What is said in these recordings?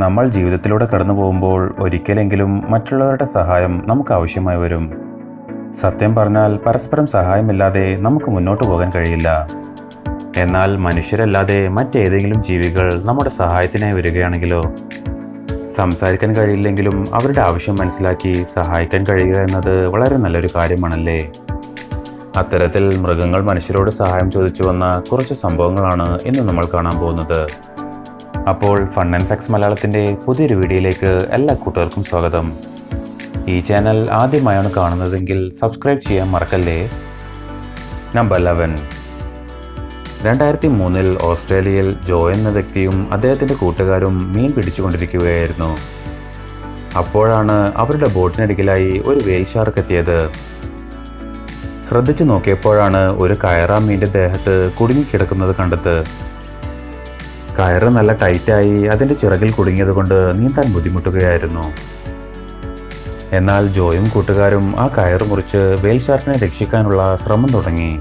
നമ്മൾ ജീവിതത്തിലൂടെ കടന്നു പോകുമ്പോൾ ഒരിക്കലെങ്കിലും മറ്റുള്ളവരുടെ സഹായം നമുക്ക് ആവശ്യമായി വരും. സത്യം പറഞ്ഞാൽ പരസ്പരം സഹായമില്ലാതെ നമുക്ക് മുന്നോട്ട് പോകാൻ കഴിയില്ല. എന്നാൽ മനുഷ്യരല്ലാതെ മറ്റേതെങ്കിലും ജീവികൾ നമ്മുടെ സഹായത്തിനായി വരികയാണെങ്കിലോ? സംസാരിക്കാൻ കഴിയില്ലെങ്കിലും അവരുടെ ആവശ്യം മനസ്സിലാക്കി സഹായിക്കാൻ കഴിയുക എന്നത് വളരെ നല്ലൊരു കാര്യമാണല്ലേ. അത്തരത്തിൽ മൃഗങ്ങൾ മനുഷ്യരോട് സഹായം ചോദിച്ചു വന്ന കുറച്ച് സംഭവങ്ങളാണ് ഇന്ന് നമ്മൾ കാണാൻ പോകുന്നത്. അപ്പോൾ ഫൺ ആൻഡ് ഫാക്ട്സ് മലയാളത്തിൻ്റെ പുതിയൊരു വീഡിയോയിലേക്ക് എല്ലാ കൂട്ടുകാർക്കും സ്വാഗതം. ഈ ചാനൽ ആദ്യമായാണ് കാണുന്നതെങ്കിൽ സബ്സ്ക്രൈബ് ചെയ്യാൻ മറക്കല്ലേ. നമ്പർ 11. 2003 ഓസ്ട്രേലിയയിൽ ജോ എന്ന വ്യക്തിയും അദ്ദേഹത്തിൻ്റെ കൂട്ടുകാരും മീൻ പിടിച്ചുകൊണ്ടിരിക്കുകയായിരുന്നു. അപ്പോഴാണ് അവരുടെ ബോട്ടിനരികിലായി ഒരു വെയിൽ ഷാർക്ക് എത്തിയത്. ശ്രദ്ധിച്ചു നോക്കിയപ്പോഴാണ് ഒരു കയറാ മീൻ്റെ ദേഹത്ത് കുടുങ്ങിക്കിടക്കുന്നത് കണ്ടത്. കയറ് നല്ല ടൈറ്റായി അതിൻ്റെ ചിറകിൽ കുടുങ്ങിയതുകൊണ്ട് നീന്താൻ ബുദ്ധിമുട്ടുകയായിരുന്നു. എന്നാൽ ജോയും കൂട്ടുകാരും ആ കയറ് മുറിച്ച് വെയിൽ ഷാർക്കിനെ രക്ഷിക്കാനുള്ള ശ്രമം തുടങ്ങി.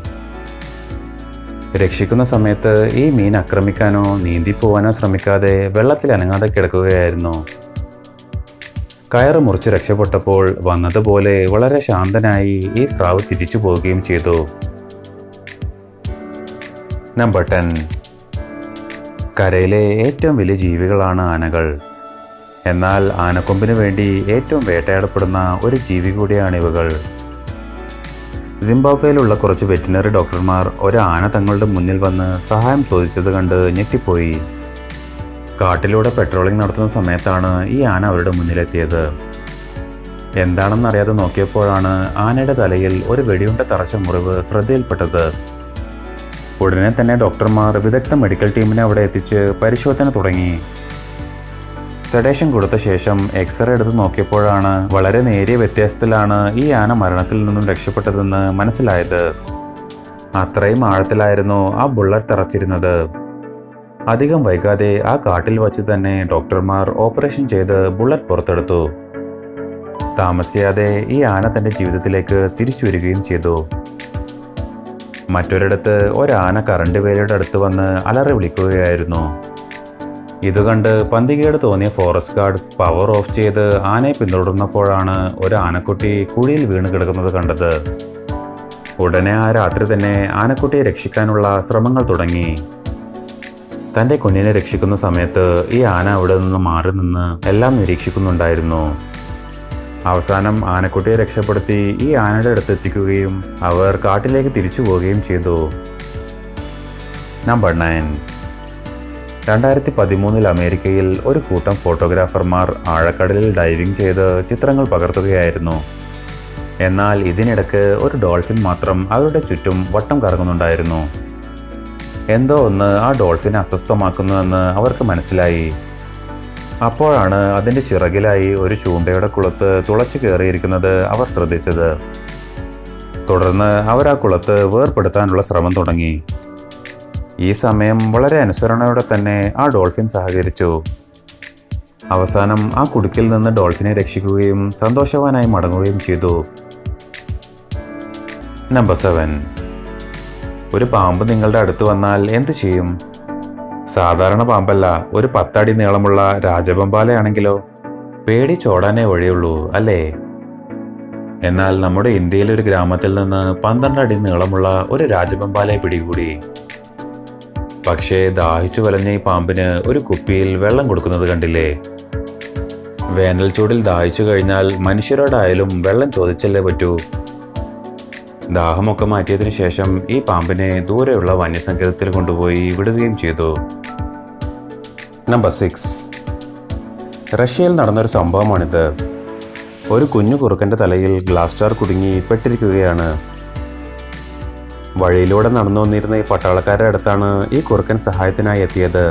രക്ഷിക്കുന്ന സമയത്ത് ഈ മീൻ ആക്രമിക്കാനോ നീന്തിപ്പോവാനോ ശ്രമിക്കാതെ വെള്ളത്തിൽ അനങ്ങാതെ കിടക്കുകയായിരുന്നു. കയറ് മുറിച്ച് രക്ഷപ്പെട്ടപ്പോൾ വന്നതുപോലെ വളരെ ശാന്തനായി ഈ സ്രാവ് തിരിച്ചു പോവുകയും ചെയ്തു. നമ്പർ 10. കരയിലെ ഏറ്റവും വലിയ ജീവികളാണ് ആനകൾ. എന്നാൽ ആനക്കൊമ്പിന് വേണ്ടി ഏറ്റവും വേട്ടയാടപ്പെടുന്ന ഒരു ജീവി കൂടിയാണ് ഇവകൾ. സിംബാബ്വേയിലുള്ള കുറച്ച് വെറ്റിനറി ഡോക്ടർമാർ ഒരു ആന തങ്ങളുടെ മുന്നിൽ വന്ന് സഹായം ചോദിച്ചത് കണ്ട് ഞെട്ടിപ്പോയി. കാട്ടിലൂടെ പെട്രോളിംഗ് നടത്തുന്ന സമയത്താണ് ഈ ആന അവരുടെ മുന്നിലെത്തിയത്. എന്താണെന്നറിയാതെ നോക്കിയപ്പോഴാണ് ആനയുടെ തലയിൽ ഒരു വെടിയുണ്ട തറച്ച മുറിവ് ശ്രദ്ധയിൽപ്പെട്ടത്. ഉടനെ തന്നെ ഡോക്ടർമാർ വിദഗ്ധ മെഡിക്കൽ ടീമിനെ അവിടെ എത്തിച്ച് പരിശോധന തുടങ്ങി. സെഡേഷൻ കൊടുത്ത ശേഷം എക്സ്റേ എടുത്ത് നോക്കിയപ്പോഴാണ് വളരെ നേരിയ വ്യത്യാസത്തിലാണ് ഈ ആന മരണത്തിൽ നിന്നും രക്ഷപ്പെട്ടതെന്ന് മനസ്സിലായത്. അത്രയും ആഴത്തിലായിരുന്നു ആ ബുള്ളറ്റ് തറച്ചിരുന്നത്. അധികം വൈകാതെ ആ കാട്ടിൽ വച്ച് തന്നെ ഡോക്ടർമാർ ഓപ്പറേഷൻ ചെയ്ത് ബുള്ളറ്റ് പുറത്തെടുത്തു. താമസിയാതെ ഈ ആന തൻ്റെ ജീവിതത്തിലേക്ക് തിരിച്ചു വരികയും ചെയ്തു. മറ്റൊരിടത്ത് ഒരാന കറണ്ട് വേലിയുടെ അടുത്ത് വന്ന് അലറി വിളിക്കുകയായിരുന്നു. ഇതുകണ്ട് പന്തികേട് തോന്നിയ ഫോറസ്റ്റ് ഗാർഡ്സ് പവർ ഓഫ് ചെയ്ത് ആനയെ പിന്തുടർന്നപ്പോഴാണ് ഒരു ആനക്കുട്ടി കുഴിയിൽ വീണ് കിടക്കുന്നത് കണ്ടത്. ഉടനെ ആ രാത്രി തന്നെ ആനക്കുട്ടിയെ രക്ഷിക്കാനുള്ള ശ്രമങ്ങൾ തുടങ്ങി. തൻ്റെ കുഞ്ഞിനെ രക്ഷിക്കുന്ന സമയത്ത് ഈ ആന അവിടെ നിന്ന് മാറി നിന്ന് എല്ലാം നിരീക്ഷിക്കുന്നുണ്ടായിരുന്നു. അവസാനം ആനക്കുട്ടിയെ രക്ഷപ്പെടുത്തി ഈ ആനയുടെ അടുത്ത് എത്തിക്കുകയും അവർ കാട്ടിലേക്ക് തിരിച്ചു പോവുകയും ചെയ്തു. നമ്പർ 9. 2013 അമേരിക്കയിൽ ഒരു കൂട്ടം ഫോട്ടോഗ്രാഫർമാർ ആഴക്കടലിൽ ഡൈവിംഗ് ചെയ്ത് ചിത്രങ്ങൾ പകർത്തുകയായിരുന്നു. എന്നാൽ ഇതിനിടയ്ക്ക് ഒരു ഡോൾഫിൻ മാത്രം അവരുടെ ചുറ്റും വട്ടം കറങ്ങുന്നുണ്ടായിരുന്നു. എന്തോ ഒന്ന് ആ ഡോൾഫിനെ അസ്വസ്ഥമാക്കുന്നുവെന്ന് അവർക്ക് മനസ്സിലായി. അപ്പോഴാണ് അതിൻ്റെ ചിറകിലായി ഒരു ചൂണ്ടയുടെ കുളത്ത് തുളച്ചു കയറിയിരിക്കുന്നത് അവർ ശ്രദ്ധിച്ചത്. തുടർന്ന് അവർ ആ കുളത്ത് വേർപെടുത്താനുള്ള ശ്രമം തുടങ്ങി. ഈ സമയം വളരെ അനുസരണയോടെ തന്നെ ആ ഡോൾഫിൻ സഹകരിച്ചു. അവസാനം ആ കുടുക്കിൽ നിന്ന് ഡോൾഫിനെ രക്ഷിക്കുകയും സന്തോഷവാനായി മടങ്ങുകയും ചെയ്തു. നമ്പർ 7. ഒരു പാമ്പ് നിങ്ങളുടെ അടുത്ത് വന്നാൽ എന്ത് ചെയ്യും? സാധാരണ പാമ്പല്ല, ഒരു 10 അടി നീളമുള്ള രാജവെമ്പാലയാണെങ്കിലോ? പേടി ചോടാനേ വഴിയുള്ളൂ അല്ലേ? എന്നാൽ നമ്മുടെ ഇന്ത്യയിലെ ഒരു ഗ്രാമത്തിൽ നിന്ന് 12 അടി നീളമുള്ള ഒരു രാജവെമ്പാലയെ പിടികൂടി. പക്ഷേ ദാഹിച്ചു വലഞ്ഞ ഈ പാമ്പിന് ഒരു കുപ്പിയിൽ വെള്ളം കൊടുക്കുന്നത് കണ്ടില്ലേ? വേനൽ ചൂടിൽ ദാഹിച്ചു കഴിഞ്ഞാൽ മനുഷ്യരോടായാലും വെള്ളം ചോദിച്ചല്ലേ പറ്റൂ. ദാഹമൊക്കെ മാറ്റിയതിനു ശേഷം ഈ പാമ്പിനെ ദൂരെയുള്ള വന്യസങ്കേതത്തിൽ കൊണ്ടുപോയി വിടുകയും ചെയ്തു. നമ്പർ 6. റഷ്യയിൽ നടന്നൊരു സംഭവമാണിത്. ഒരു കുഞ്ഞു കുറുക്കൻ്റെ തലയിൽ ഗ്ലാസ് ജാർ കുടുങ്ങി പെട്ടിരിക്കുകയാണ്. വഴിയിലൂടെ നടന്നു വന്നിരുന്ന ഈ പട്ടാളക്കാരുടെ അടുത്താണ് ഈ കുറുക്കൻ സഹായത്തിനായി എത്തിയത്.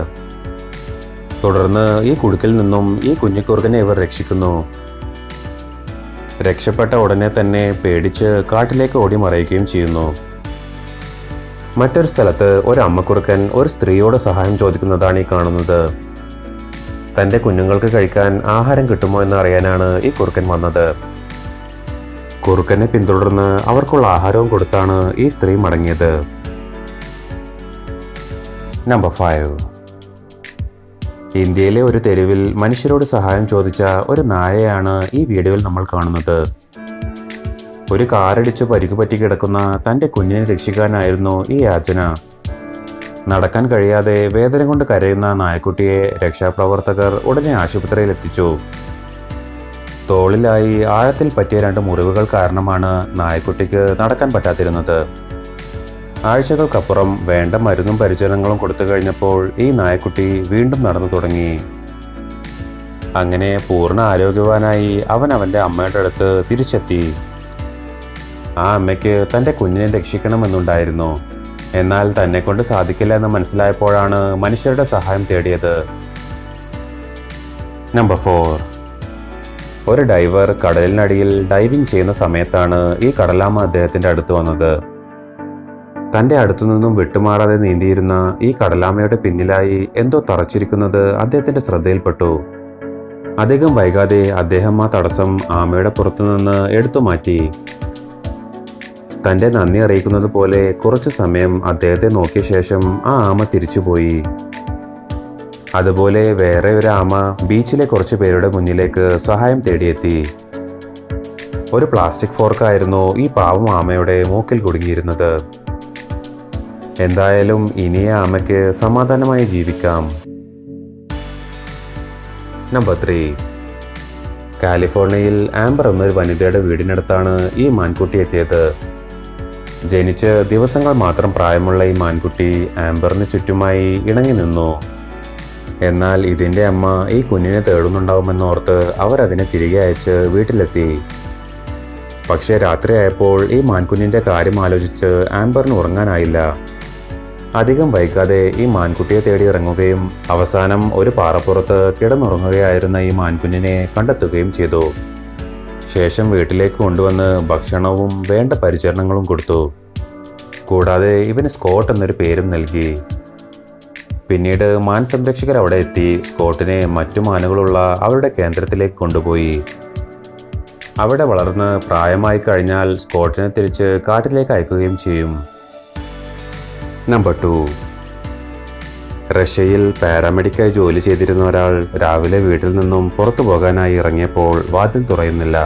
തുടർന്ന് ഈ കുടുക്കിൽ നിന്നും ഈ കുഞ്ഞിക്കുറുക്കനെ ഇവർ രക്ഷിക്കുന്നു. രക്ഷപ്പെട്ട ഉടനെ തന്നെ പേടിച്ച് കാട്ടിലേക്ക് ഓടി മറയുകയും ചെയ്യുന്നു. മറ്റൊരു സ്ഥലത്ത് ഒരു അമ്മക്കുറുക്കൻ ഒരു സ്ത്രീയോട് സഹായം ചോദിക്കുന്നതാണ് ഈ കാണുന്നത്. തൻ്റെ കുഞ്ഞുങ്ങൾക്ക് കഴിക്കാൻ ആഹാരം കിട്ടുമോ എന്ന് അറിയാനാണ് ഈ കുറുക്കൻ വന്നത്. കുറുക്കനെ പിന്തുടർന്ന് അവർക്കുള്ള ആഹാരവും കൊടുത്താണ് ഈ സ്ത്രീ മടങ്ങിയത്. നമ്പർ 5. ഇന്ത്യയിലെ ഒരു തെരുവിൽ മനുഷ്യരോട് സഹായം ചോദിച്ച ഒരു നായയാണ് ഈ വീഡിയോയിൽ നമ്മൾ കാണുന്നത്. ഒരു കാറിടിച്ച് പരിക്ക് പറ്റി കിടക്കുന്ന തൻ്റെ കുഞ്ഞിനെ രക്ഷിക്കാനായിരുന്നു ഈ യാചന. നടക്കാൻ കഴിയാതെ വേദന കൊണ്ട് കരയുന്ന നായക്കുട്ടിയെ രക്ഷാപ്രവർത്തകർ ഉടനെ ആശുപത്രിയിൽ എത്തിച്ചു. തോളിലായി ആഴത്തിൽ പറ്റിയ 2 മുറിവുകൾ കാരണമാണ് നായക്കുട്ടിക്ക് നടക്കാൻ പറ്റാതിരുന്നത്. ആഴ്ചകൾക്കപ്പുറം വേണ്ട മരുന്നും പരിചരണങ്ങളും കൊടുത്തു കഴിഞ്ഞപ്പോൾ ഈ നായക്കുട്ടി വീണ്ടും നടന്നു തുടങ്ങി. അങ്ങനെ പൂർണ്ണ ആരോഗ്യവാനായി അവൻ അവൻ്റെ അമ്മയുടെ അടുത്ത് തിരിച്ചെത്തി. ആ അമ്മയ്ക്ക് തൻ്റെ കുഞ്ഞിനെ രക്ഷിക്കണമെന്നുണ്ടായിരുന്നു. എന്നാൽ തന്നെ കൊണ്ട് സാധിക്കില്ല എന്ന് മനസ്സിലായപ്പോഴാണ് മനുഷ്യരുടെ സഹായം തേടിയത്. നമ്പർ 4. ഒരു ഡൈവർ കടലിനടിയിൽ ഡൈവിംഗ് ചെയ്യുന്ന സമയത്താണ് ഈ കടലാമ അദ്ദേഹത്തിൻ്റെ അടുത്ത് വന്നത്. തൻ്റെ അടുത്തു നിന്നും വിട്ടുമാറാതെ നീന്തിയിരുന്ന ഈ കടലാമയുടെ പിന്നിലായി എന്തോ തറച്ചിരിക്കുന്നത് അദ്ദേഹത്തിൻ്റെ ശ്രദ്ധയിൽപ്പെട്ടു. അധികം വൈകാതെ അദ്ദേഹം ആ തടസ്സം ആമയുടെ പുറത്തുനിന്ന് എടുത്തു മാറ്റി. തൻ്റെ നന്ദി അറിയിക്കുന്നത് പോലെ കുറച്ചു സമയം അദ്ദേഹത്തെ നോക്കിയ ശേഷം ആ ആമ തിരിച്ചുപോയി. അതുപോലെ വേറെ ഒരു ആമ ബീച്ചിലെ കുറച്ച് പേരുടെ മുന്നിലേക്ക് സഹായം തേടിയെത്തി. ഒരു പ്ലാസ്റ്റിക് ഫോർക്കായിരുന്നു ഈ പാവം ആമയുടെ മൂക്കിൽ കുടുങ്ങിയിരുന്നത്. എന്തായാലും ഇനി ആ ആമയ്ക്ക് സമാധാനമായി ജീവിക്കാം. നമ്പർ 3. കാലിഫോർണിയയിൽ ആംബർ എന്നൊരു വനിതയുടെ വീടിനടുത്താണ് ഈ മാൻകുട്ടി എത്തിയത്. ജനിച്ച് ദിവസങ്ങൾ മാത്രം പ്രായമുള്ള ഈ മാൻകുട്ടി ആംബറിന് ചുറ്റുമായി ഇണങ്ങി നിന്നു. എന്നാൽ ഇതിൻ്റെ അമ്മ ഈ കുഞ്ഞിനെ തേടുന്നുണ്ടാവുമെന്നോർത്ത് അവരതിനെ തിരികെ അയച്ച് വീട്ടിലെത്തി. പക്ഷേ രാത്രിയായപ്പോൾ ഈ മാൻകുഞ്ഞിൻ്റെ കാര്യം ആലോചിച്ച് ആംബറിന് ഉറങ്ങാനായില്ല. അധികം വൈകാതെ ഈ മാൻകുട്ടിയെ തേടി ഇറങ്ങുകയും അവസാനം ഒരു പാറപ്പുറത്ത് കിടന്നുറങ്ങുകയായിരുന്ന ഈ മാൻകുഞ്ഞിനെ കണ്ടെത്തുകയും ചെയ്തു. ശേഷം വീട്ടിലേക്ക് കൊണ്ടുവന്ന് ഭക്ഷണവും വേണ്ട പരിചരണങ്ങളും കൊടുത്തു. കൂടാതെ ഇവന് സ്കോട്ട് എന്നൊരു പേരും നൽകി. പിന്നീട് മാൻ സംരക്ഷകർ അവിടെ എത്തി സ്കോട്ടിനെ മറ്റു മാനുകളുള്ള അവരുടെ കേന്ദ്രത്തിലേക്ക് കൊണ്ടുപോയി. അവിടെ വളർന്ന് പ്രായമായി കഴിഞ്ഞാൽ സ്കോട്ടിനെ തിരിച്ച് കാട്ടിലേക്ക് അയക്കുകയും ചെയ്യും. നമ്പർ 2. റഷ്യയിൽ പാരാമെഡിക്കായി ജോലി ചെയ്തിരുന്ന ഒരാൾ രാവിലെ വീട്ടിൽ നിന്നും പുറത്തു പോകാനായി ഇറങ്ങിയപ്പോൾ വാതിൽ തുറയുന്നില്ല.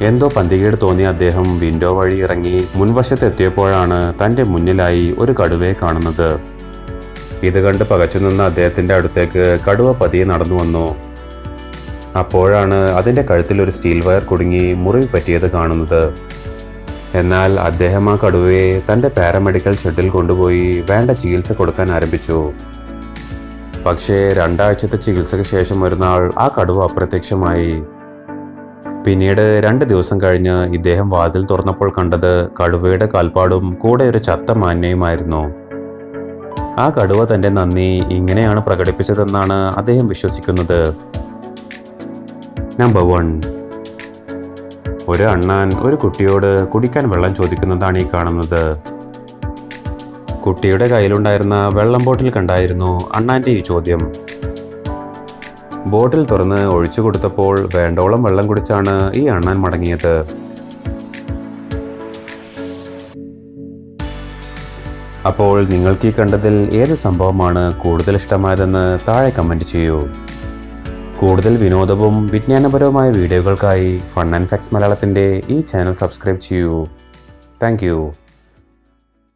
എന്തോ പന്തികേട് തോന്നിയ അദ്ദേഹം വിൻഡോ വഴി ഇറങ്ങി മുൻവശത്തെത്തിയപ്പോഴാണ് തൻ്റെ മുന്നിലായി ഒരു കടുവയെ കാണുന്നത്. ഇത് കണ്ട് പകച്ചുനിന്ന അദ്ദേഹത്തിൻ്റെ അടുത്തേക്ക് കടുവ പതിയെ നടന്നു വന്നു. അപ്പോഴാണ് അതിൻ്റെ കഴുത്തിൽ ഒരു സ്റ്റീൽ വയർ കുടുങ്ങി മുറിവ് പറ്റിയത് കാണുന്നത്. എന്നാൽ അദ്ദേഹം ആ കടുവയെ തൻ്റെ പാരാമെഡിക്കൽ ഷെഡിൽ കൊണ്ടുപോയി വേണ്ട ചികിത്സ കൊടുക്കാൻ ആരംഭിച്ചു. പക്ഷേ 2 ആഴ്ചത്തെ ചികിത്സയ്ക്ക് ശേഷം ഒരു നാൾ ആ കടുവ അപ്രത്യക്ഷമായി. പിന്നീട് 2 ദിവസം കഴിഞ്ഞ് ഇദ്ദേഹം വാതിൽ തുറന്നപ്പോൾ കണ്ടത് കടുവയുടെ കാൽപ്പാടും കൂടെ ഒരു ചത്ത മാനിനെയുമായിരുന്നു. ആ കടുവ തൻ്റെ നന്ദി ഇങ്ങനെയാണ് പ്രകടിപ്പിച്ചതെന്നാണ് അദ്ദേഹം വിശ്വസിക്കുന്നത്. നമ്പർ 1. ഒരു അണ്ണാൻ ഒരു കുട്ടിയോട് കുടിക്കാൻ വെള്ളം ചോദിക്കുന്നതാണ് ഈ കാണുന്നത്. കുട്ടിയുടെ കയ്യിലുണ്ടായിരുന്ന വെള്ളം ബോട്ടിൽ കണ്ടായിരുന്നു അണ്ണാൻ്റെ ഈ ചോദ്യം. ബോട്ടിൽ തുറന്ന് ഒഴിച്ചു കൊടുത്തപ്പോൾ വേണ്ടോളം വെള്ളം കുടിച്ചാണ് ഈ അണ്ണാൻ മടങ്ങിയത്. അപ്പോൾ നിങ്ങൾക്ക് ഈ കണ്ടതിൽ ഏത് സംഭവമാണ് കൂടുതൽ ഇഷ്ടമായതെന്ന് താഴെ കമൻറ്റ് ചെയ്യൂ. കൂടുതൽ വിനോദവും വിജ്ഞാനപരവുമായ വീഡിയോകൾക്കായി ഫൺ ആൻഡ് ഫാക്ട്സ് മലയാളത്തിൻ്റെ ഈ ചാനൽ സബ്സ്ക്രൈബ് ചെയ്യൂ. Thank you.